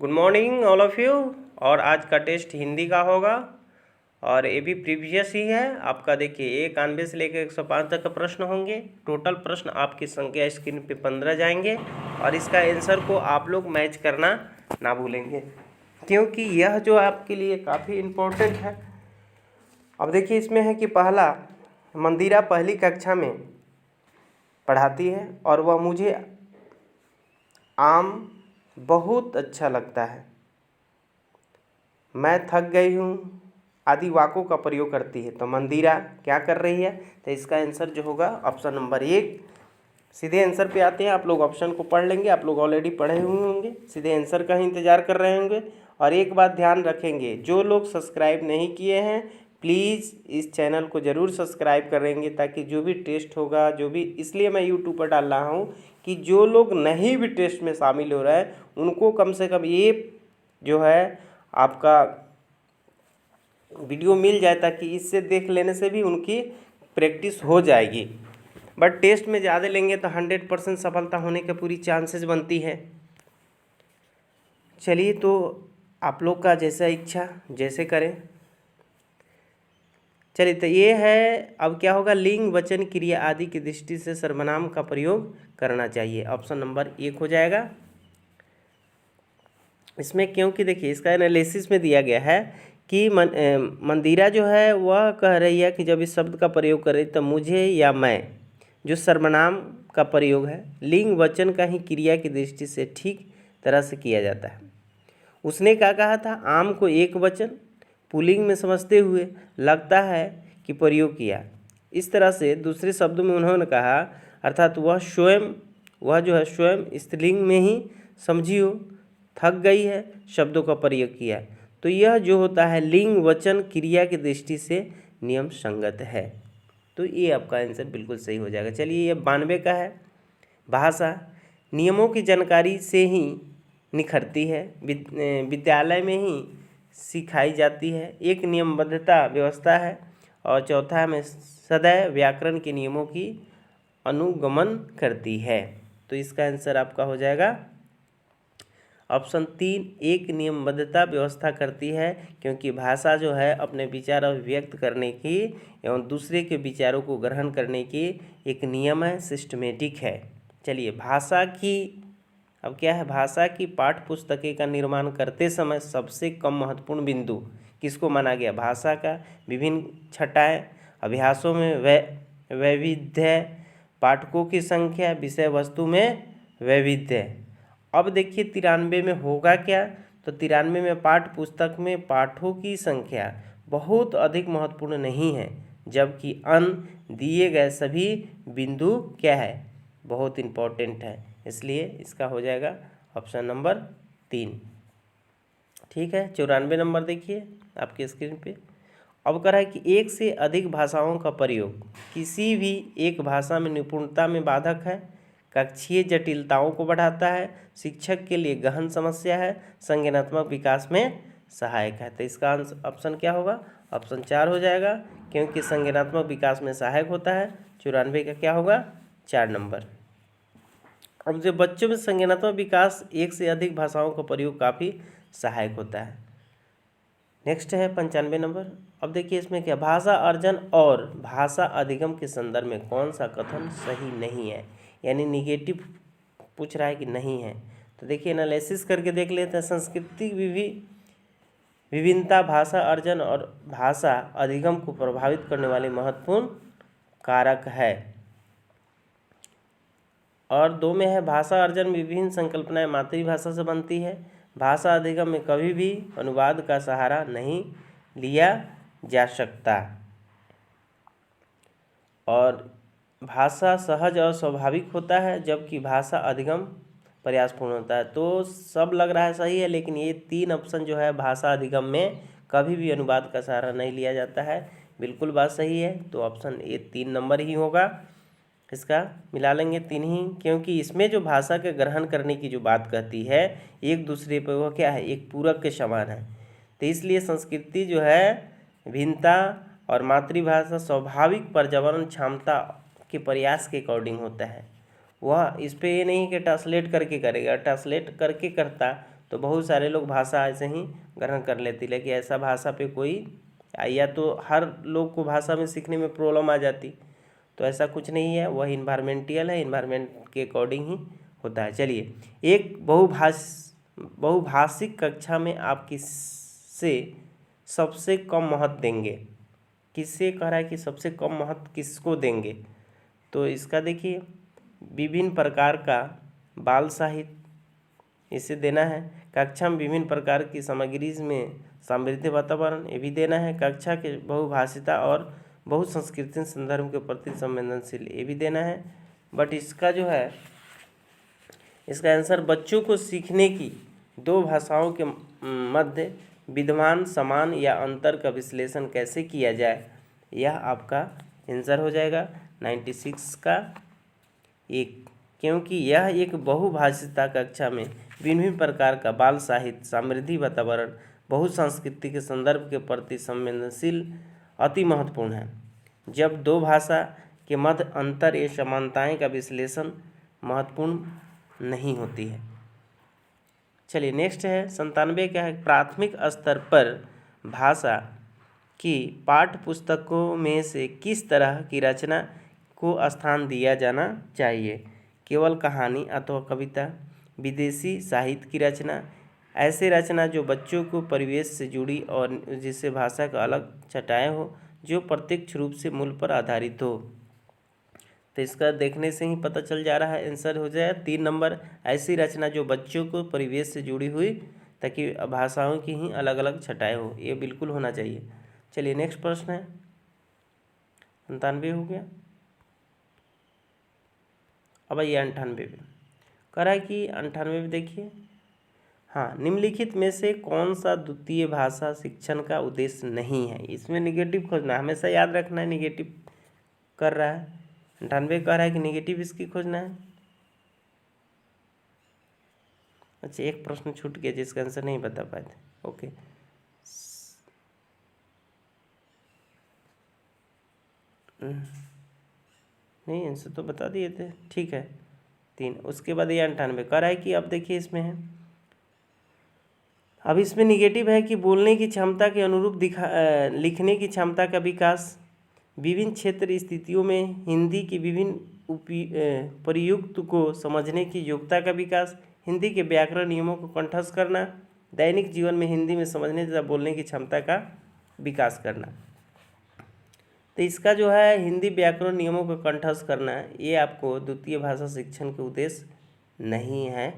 Good morning all of you. और आज का टेस्ट हिंदी का होगा और ये भी प्रीवियस ही है आपका। देखिए 91 से लेकर 105 तक का प्रश्न होंगे। टोटल प्रश्न आपकी संख्या स्क्रीन पे 15 जाएंगे और इसका आंसर को आप लोग मैच करना ना भूलेंगे, क्योंकि यह जो आपके लिए काफ़ी इम्पोर्टेंट है। अब देखिए इसमें है कि पहला, मंदिरा पहली कक्षा में पढ़ाती है और वह मुझे आम बहुत अच्छा लगता है, मैं थक गई हूँ आदि वाक्यों का प्रयोग करती है। तो मंदिरा क्या कर रही है? तो इसका आंसर जो होगा ऑप्शन नंबर 1। सीधे आंसर पे आते हैं। आप लोग ऑप्शन को पढ़ लेंगे, आप लोग ऑलरेडी पढ़े हुए होंगे, सीधे आंसर का ही इंतजार कर रहे होंगे। और एक बात ध्यान रखेंगे, जो लोग सब्सक्राइब नहीं किए हैं प्लीज़ इस चैनल को ज़रूर सब्सक्राइब करेंगे, ताकि जो भी टेस्ट होगा, जो भी, इसलिए मैं यूट्यूब पर डाल रहा हूँ कि जो लोग नहीं भी टेस्ट में शामिल हो रहे हैं उनको कम से कम ये जो है आपका वीडियो मिल जाए, ताकि इससे देख लेने से भी उनकी प्रैक्टिस हो जाएगी। बट टेस्ट में ज़्यादा लेंगे तो 100% सफलता होने की पूरी चांसेस बनती है। चलिए, तो आप लोग का जैसा इच्छा जैसे करें। चलिए, तो ये है। अब क्या होगा? लिंग, वचन, क्रिया आदि की दृष्टि से सर्वनाम का प्रयोग करना चाहिए। ऑप्शन नंबर 1 हो जाएगा इसमें, क्योंकि देखिए इसका एनालिसिस में दिया गया है कि मंदिरा जो है वह कह रही है कि जब इस शब्द का प्रयोग करें तो मुझे या मैं, जो सर्वनाम का प्रयोग है लिंग वचन का ही क्रिया की दृष्टि से ठीक तरह से किया जाता है। उसने क्या कहा था? आम को एक वचन पुल्लिंग में समझते हुए लगता है कि प्रयोग किया। इस तरह से दूसरे शब्दों में उन्होंने कहा, अर्थात वह जो है स्वयं स्त्रीलिंग में ही समझियो थक गई है शब्दों का प्रयोग किया। तो यह जो होता है लिंग वचन क्रिया की दृष्टि से नियम संगत है। तो ये आपका आंसर बिल्कुल सही हो जाएगा। चलिए, ये 92 का है। भाषा नियमों की जानकारी से ही निखरती है, विद्यालय में ही सिखाई जाती है, एक नियमबद्धता व्यवस्था है। और चौथा में सदैव व्याकरण के नियमों की अनुगमन करती है। तो इसका आंसर आपका हो जाएगा ऑप्शन 3, एक नियमबद्धता व्यवस्था करती है, क्योंकि भाषा जो है अपने विचार अभिव्यक्त करने की एवं दूसरे के विचारों को ग्रहण करने की एक नियम है, सिस्टमेटिक है। चलिए, भाषा की अब क्या है? भाषा की पाठ्य पुस्तकें का निर्माण करते समय सबसे कम महत्वपूर्ण बिंदु किसको माना गया? भाषा का विभिन्न छटाएँ, अभ्यासों में वैविध्य, पाठकों की संख्या, विषय वस्तु में वैविध्य। अब देखिए 93 में होगा क्या? तो 93 में पाठ्य पुस्तक में पाठों की संख्या बहुत अधिक महत्वपूर्ण नहीं है, जबकि अन्य दिए गए सभी बिंदु क्या है? बहुत इम्पोर्टेंट है। इसलिए इसका हो जाएगा ऑप्शन नंबर 3। ठीक है, 94 नंबर देखिए आपकी स्क्रीन पे। अब कह रहा है कि एक से अधिक भाषाओं का प्रयोग किसी भी एक भाषा में निपुणता में बाधक है, कक्षीय जटिलताओं को बढ़ाता है, शिक्षक के लिए गहन समस्या है, संज्ञानात्मक विकास में सहायक है। तो इसका ऑप्शन क्या होगा? ऑप्शन 4 हो जाएगा, क्योंकि संज्ञानात्मक विकास में सहायक होता है। 94 का क्या होगा? 4 नंबर। अब जो बच्चों में संज्ञानात्मक विकास एक से अधिक भाषाओं का प्रयोग काफ़ी सहायक होता है। नेक्स्ट है 95 नंबर। अब देखिए इसमें क्या, भाषा अर्जन और भाषा अधिगम के संदर्भ में कौन सा कथन सही नहीं है, यानी निगेटिव पूछ रहा है कि नहीं है। तो देखिए एनालिसिस करके देख लेते हैं। सांस्कृतिक विभिन्नता भाषा अर्जन और भाषा अधिगम को प्रभावित करने वाले महत्वपूर्ण कारक है। और 2 में है, भाषा अर्जन में विभिन्न संकल्पनाएं मातृभाषा से बनती है, भाषा अधिगम में कभी भी अनुवाद का सहारा नहीं लिया जा सकता, और भाषा सहज और स्वाभाविक होता है, जबकि भाषा अधिगम प्रयासपूर्ण होता है। तो सब लग रहा है सही है, लेकिन ये 3 ऑप्शन जो है, भाषा अधिगम में कभी भी अनुवाद का सहारा नहीं लिया जाता है, बिल्कुल बात सही है। तो ऑप्शन ये 3 नंबर ही होगा। इसका मिला लेंगे 3 ही, क्योंकि इसमें जो भाषा के ग्रहण करने की जो बात कहती है एक दूसरे पर, वह क्या है? एक पूरक के समान है। तो इसलिए संस्कृति जो है भिन्नता और मातृभाषा स्वाभाविक पर्यावरण क्षमता के प्रयास के अकॉर्डिंग होता है। वह इस पे ये नहीं कि ट्रांसलेट करके करेगा, ट्रांसलेट करके करता तो बहुत सारे लोग भाषा ऐसे ही ग्रहण कर लेती, लेकिन ऐसा भाषा पे कोई या तो हर लोग को भाषा में सीखने में प्रॉब्लम आ जाती, तो ऐसा कुछ नहीं है, वह इन्वायरमेंटल है, इन्वायरमेंट के अकॉर्डिंग ही होता है। चलिए, एक बहुभाषिक कक्षा में आप किससे सबसे कम महत्व देंगे? किससे कह रहा है कि सबसे कम महत्व किसको देंगे? तो इसका देखिए, विभिन्न प्रकार का बाल साहित्य इसे देना है। कक्षा में विभिन्न प्रकार की सामग्री में समृद्ध वातावरण ये भी देना है। कक्षा के बहुभाषिता और बहुसंस्कृति संदर्भ के प्रति संवेदनशील ये भी देना है। बट इसका जो है, इसका आंसर बच्चों को सीखने की दो भाषाओं के मध्य विद्यमान समान या अंतर का विश्लेषण कैसे किया जाए, यह आपका आंसर हो जाएगा 96 का एक, क्योंकि यह एक बहुभाषिता कक्षा में विभिन्न प्रकार का बाल साहित्य, समृद्धि वातावरण, बहुसंस्कृति के संदर्भ के प्रति संवेदनशील अति महत्वपूर्ण है। जब दो भाषा के मध्य अंतर या समानताएं का विश्लेषण महत्वपूर्ण नहीं होती है। चलिए नेक्स्ट है 97 क्या है? प्राथमिक स्तर पर भाषा की पाठ्य पुस्तकों में से किस तरह की रचना को स्थान दिया जाना चाहिए? केवल कहानी अथवा कविता, विदेशी साहित्य की रचना, ऐसे रचना जो बच्चों को परिवेश से जुड़ी और जिससे भाषा का अलग छटाएं हो, जो प्रत्यक्ष रूप से मूल पर आधारित हो। तो इसका देखने से ही पता चल जा रहा है, आंसर हो जाए 3 नंबर, ऐसी रचना जो बच्चों को परिवेश से जुड़ी हुई ताकि भाषाओं की ही अलग अलग छटाएं हो, ये बिल्कुल होना चाहिए। चलिए नेक्स्ट प्रश्न है 99 हो गया। अब आइए 98 पे, कह रहा है कि 98 में देखिए, हाँ, निम्नलिखित में से कौन सा द्वितीय भाषा शिक्षण का उद्देश्य नहीं है? इसमें निगेटिव खोजना, हमेशा याद रखना है, निगेटिव कर रहा है। 98 कह रहा है कि निगेटिव इसकी खोजना है। अच्छा, एक प्रश्न छूट गया जिसका आंसर नहीं बता पाए थे। ओके, नहीं आंसर तो बता दिए थे, ठीक है 3। उसके बाद ये 98 कह रहा है कि अब देखिए इसमें है, अब इसमें निगेटिव है कि बोलने की क्षमता के अनुरूप लिखने की क्षमता का विकास, विभिन्न क्षेत्र स्थितियों में हिंदी की विभिन्न प्रयुक्त को समझने की योग्यता का विकास, हिंदी के व्याकरण नियमों को कंठस्थ करना, दैनिक जीवन में हिंदी में समझने तथा बोलने की क्षमता का विकास करना। तो इसका जो है हिंदी व्याकरण नियमों को कंठस्थ करना, ये आपको द्वितीय भाषा शिक्षण के उद्देश्य नहीं है।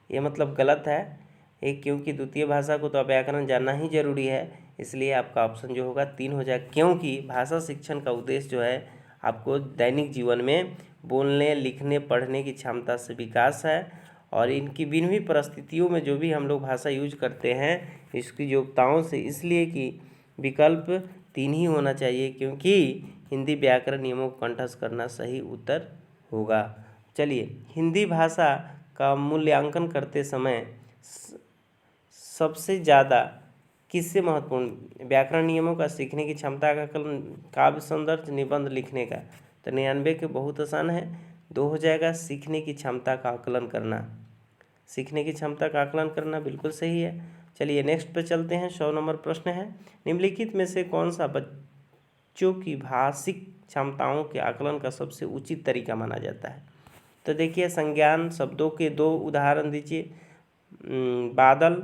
ये मतलब गलत है एक, क्योंकि द्वितीय भाषा को तो व्याकरण जानना ही जरूरी है, इसलिए आपका ऑप्शन जो होगा 3 हो जाएगा, क्योंकि भाषा शिक्षण का उद्देश्य जो है आपको दैनिक जीवन में बोलने, लिखने, पढ़ने की क्षमता से विकास है, और इनकी विभिन्न परिस्थितियों में जो भी हम लोग भाषा यूज करते हैं इसकी योग्यताओं से, इसलिए कि विकल्प 3 ही होना चाहिए, क्योंकि हिंदी व्याकरण नियमों को कंठस्थ करना सही उत्तर होगा। चलिए, हिंदी भाषा का मूल्यांकन करते समय सबसे ज़्यादा किससे महत्वपूर्ण, व्याकरण नियमों का, सीखने की क्षमता का आकलन, काव्य सौंदर्य, निबंध लिखने का? तो 99 के बहुत आसान है, 2 हो जाएगा, सीखने की क्षमता का आकलन करना। सीखने की क्षमता का आकलन करना बिल्कुल सही है। चलिए नेक्स्ट पे चलते हैं, 100 नंबर प्रश्न है, निम्नलिखित में से कौन सा बच्चों की भाषिक क्षमताओं के आकलन का सबसे उचित तरीका माना जाता है? तो देखिए, संज्ञान शब्दों के 2 उदाहरण दीजिए। बादल,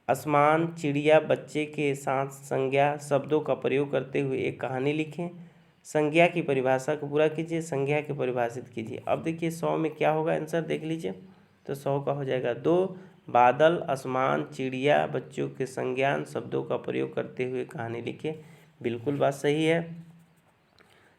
आसमान, चिड़िया, बच्चे के साथ संज्ञा शब्दों का प्रयोग करते हुए एक कहानी लिखें। संज्ञा की परिभाषा को पूरा कीजिए, संज्ञा के परिभाषित कीजिए। अब देखिए 100 में क्या होगा आंसर देख लीजिए, तो 100 का हो जाएगा 2, बादल, आसमान, चिड़िया, बच्चों के संज्ञान शब्दों का प्रयोग करते हुए कहानी लिखे। बिल्कुल बात सही है,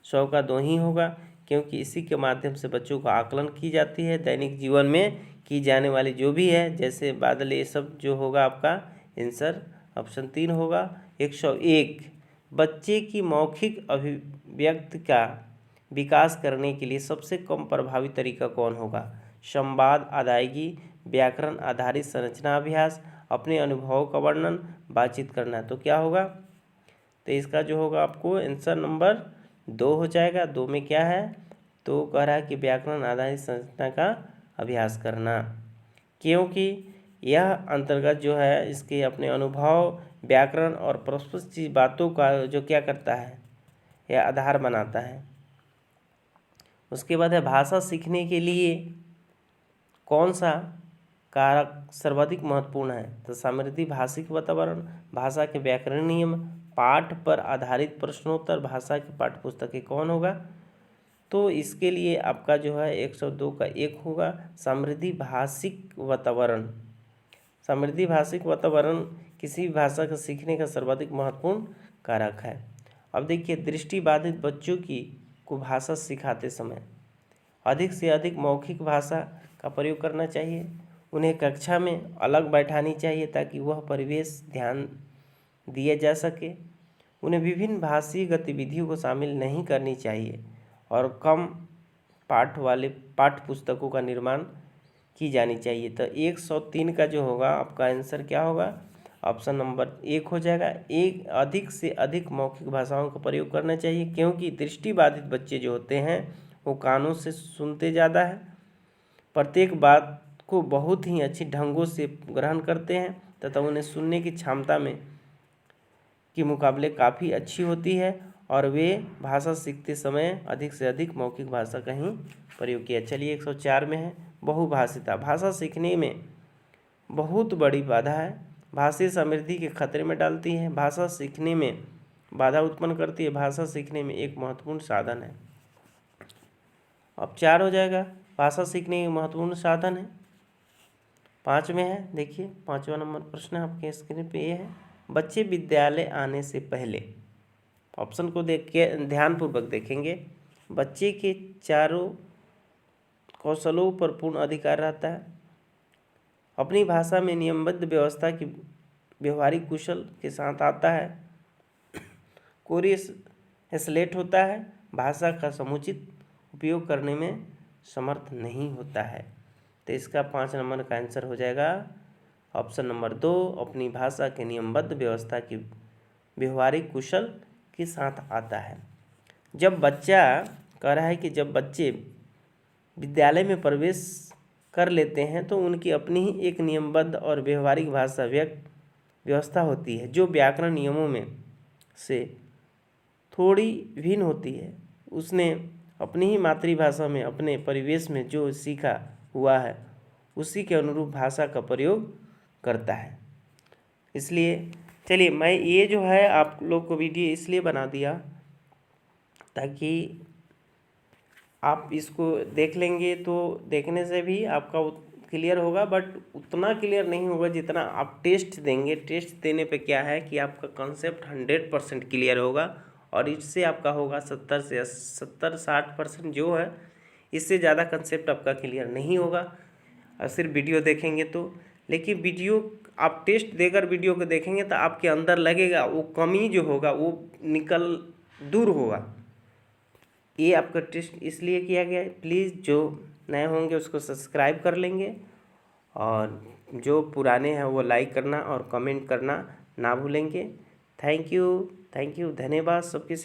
100 का 2 ही होगा, क्योंकि इसी के माध्यम से बच्चों का आकलन की जाती है, दैनिक जीवन में की जाने वाली जो भी है, जैसे बादल, ये सब जो होगा आपका आंसर ऑप्शन 3 होगा। 101, बच्चे की मौखिक अभिव्यक्ति का विकास करने के लिए सबसे कम प्रभावी तरीका कौन होगा? संवाद, अदायगी, व्याकरण आधारित संरचना अभ्यास, अपने अनुभवों का वर्णन, बातचीत करना। तो क्या होगा? तो इसका जो होगा आपको आंसर नंबर 2 हो जाएगा। 2 में क्या है? तो कह रहा है कि व्याकरण आधारित संरचना का अभ्यास करना। क्योंकि यह अंतर्गत जो है इसके अपने अनुभव, व्याकरण और प्रस्फुट चीज बातों का जो क्या करता है, यह आधार बनाता है। उसके बाद है भाषा सीखने के लिए कौन सा कारक सर्वाधिक महत्वपूर्ण है। तो समृद्धि भाषिक वातावरण, भाषा के व्याकरण नियम, पाठ पर आधारित प्रश्नोत्तर, भाषा की पाठ्यपुस्तकें कौन होगा। तो इसके लिए आपका जो है 102 का 1 होगा समृद्धि भाषिक वातावरण। समृद्धि भाषिक वातावरण किसी भी भाषा का सीखने का सर्वाधिक महत्वपूर्ण कारक है। अब देखिए, दृष्टिबाधित बच्चों को भाषा सिखाते समय अधिक से अधिक मौखिक भाषा का प्रयोग करना चाहिए। उन्हें कक्षा में अलग बैठानी चाहिए ताकि वह परिवेश ध्यान दिया जा सके। उन्हें विभिन्न भाषीय गतिविधियों को शामिल नहीं करनी चाहिए और कम पाठ वाले पाठ्य पुस्तकों का निर्माण की जानी चाहिए। तो 103 का जो होगा आपका आंसर क्या होगा, ऑप्शन नंबर 1 हो जाएगा। एक अधिक से अधिक मौखिक भाषाओं का प्रयोग करना चाहिए क्योंकि दृष्टिबाधित बच्चे जो होते हैं वो कानों से सुनते ज़्यादा है, प्रत्येक बात को बहुत ही अच्छी ढंगों से ग्रहण करते हैं तथा उन्हें सुनने की क्षमता में के मुकाबले काफ़ी अच्छी होती है और वे भाषा सीखते समय अधिक से अधिक मौखिक भाषा का ही प्रयोग किया। चलिए 104 में है बहुभाषिता, भाषा सीखने में बहुत बड़ी बाधा है, भाषाई समृद्धि के खतरे में डालती है, भाषा सीखने में बाधा उत्पन्न करती है, भाषा सीखने में एक महत्वपूर्ण साधन है। अब 4 हो जाएगा, भाषा सीखने के महत्वपूर्ण साधन है। 5 में है, देखिए 5वां नंबर प्रश्न आपके स्क्रीन पे ये है, बच्चे विद्यालय आने से पहले। ऑप्शन को देख के ध्यानपूर्वक देखेंगे। बच्चे के चारों कौशलों पर पूर्ण अधिकार रहता है, अपनी भाषा में नियमबद्ध व्यवस्था की व्यवहारिक कुशल के साथ आता है, कोरिलेट होता है, भाषा का समुचित उपयोग करने में समर्थ नहीं होता है। तो इसका 5 नंबर का आंसर हो जाएगा ऑप्शन नंबर 2, अपनी भाषा के नियमबद्ध व्यवस्था की व्यवहारिक कुशल के साथ आता है। जब बच्चा कह रहा है कि जब बच्चे विद्यालय में प्रवेश कर लेते हैं तो उनकी अपनी ही एक नियमबद्ध और व्यवहारिक भाषा व्यवस्था होती है जो व्याकरण नियमों में से थोड़ी भिन्न होती है। उसने अपनी ही मातृभाषा में अपने परिवेश में जो सीखा हुआ है उसी के अनुरूप भाषा का प्रयोग करता है। इसलिए चलिए मैं ये जो है आप लोग को वीडियो इसलिए बना दिया ताकि आप इसको देख लेंगे तो देखने से भी आपका क्लियर होगा, बट उतना क्लियर नहीं होगा जितना आप टेस्ट देंगे। टेस्ट देने पे क्या है कि आपका कॉन्सेप्ट 100% क्लियर होगा और इससे आपका होगा 70-60% जो है, इससे ज़्यादा कंसेप्ट आपका क्लियर नहीं होगा और सिर्फ वीडियो देखेंगे तो। लेकिन वीडियो आप टेस्ट देकर वीडियो को देखेंगे तो आपके अंदर लगेगा वो कमी जो होगा वो निकल दूर होगा। ये आपका टेस्ट इसलिए किया गया है। प्लीज़ जो नए होंगे उसको सब्सक्राइब कर लेंगे और जो पुराने हैं वो लाइक करना और कमेंट करना ना भूलेंगे। थैंक यू, धन्यवाद सबके।